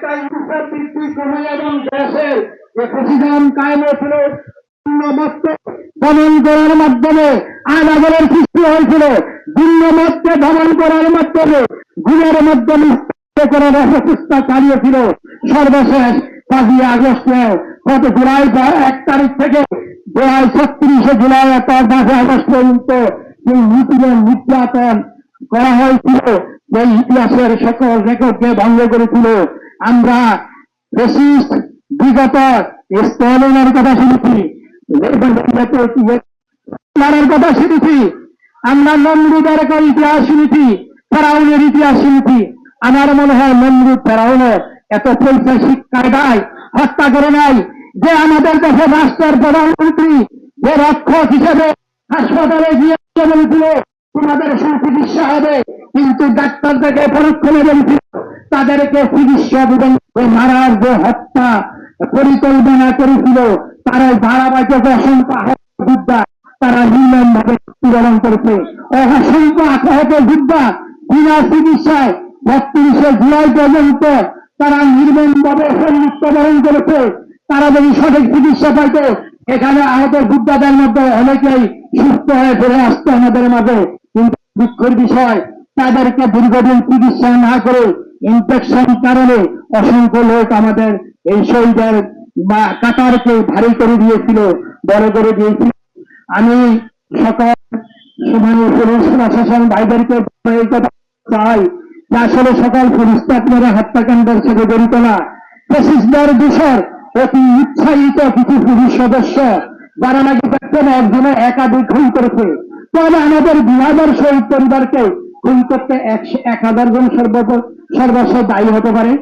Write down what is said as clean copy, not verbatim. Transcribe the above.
একটা ইউসুফ ভিত্তিক সময় এবং দেশের যে প্রতিদান কায়েম হয়েছিল ভিন্নমতকে দমন করার মাধ্যমে আইনাগরের সৃষ্টি হয়েছিল। ভিন্নমতকে দমন করার মাধ্যমে গুণের মাধ্যমে করার অপচেষ্টা চালিয়েছিল। সর্বশেষ 5 আগস্টে গত জুলাই 1 তারিখ থেকে 36 জুলাই 5 আগস্ট পর্যন্ত যে নির্যাতন করা হয়েছিল, সেই ইতিহাসের সকল রেকর্ডকে ভঙ্গ করেছিল। আমরা ফ্যাসিস্ট বিগত স্ট্যালিনের কথা শুনেছি, হিটলারের কথা শুনেছি, আমরা নমরুদের ইতিহাস শুনেছি, ফেরাউনের ইতিহাস শুনেছি। আমার মনে হয় নমরুদ ফেরাউনের এত পৈশাচিক কায়দায় হত্যা করে নাই যে আমাদের দেশের রাষ্ট্রের প্রধানমন্ত্রী যে রক্ষক হিসেবে হাসপাতালে গিয়ে বলেছিল তোমাদের সুচিকিৎসা হবে, কিন্তু ডাক্তারদেরকে পরক্ষণে বলেছিল তাদেরকে চিকিৎসা দেবেন। মারার যে হত্যা পরিকল্পনা করেছিল তারা ধারাবাহিক অসংখ্য যোদ্ধা তারা নির্মমভাবে মৃত্যুবরণ করেছে। অসংখ্য আহত যোদ্ধা বিনা চিকিৎসায় 32 জুলাই পর্যন্ত তারা নির্মমভাবে মৃত্যুবরণ করেছে। তারা যদি সঠিক চিকিৎসা পাইত, এখানে আহত যোদ্ধাদের মধ্যে অনেকেই সুস্থ হয়ে ফিরে আসতো আমাদের মাঝে। কিন্তু দুঃখের বিষয়, তাদেরকে দীর্ঘদিন চিকিৎসা না করে ইনফেকশন কারণে অসংখ্য লোক আমাদের এই শহীদের বা কাতারকে ভারী করে দিয়েছিল, বড় করে দিয়েছিল। আমি সকল পুলিশ প্রশাসন ভাইদেরকে এই কথা চাই যে আসলে সকল পুলিশ আপনারা হত্যাকাণ্ডের সাথে জড়িত না। ফ্যাসিস্টদের দোষর অতি উৎসাহিত কিছু পুলিশ সদস্য যারা নাকি দেখছেন একজনে একাধিক খুন করেছে, তবে আমাদের 2000 শহীদ পরিবারকে খুন করতে 1000 জন সর্বস্ব দায়ী হতে পারে।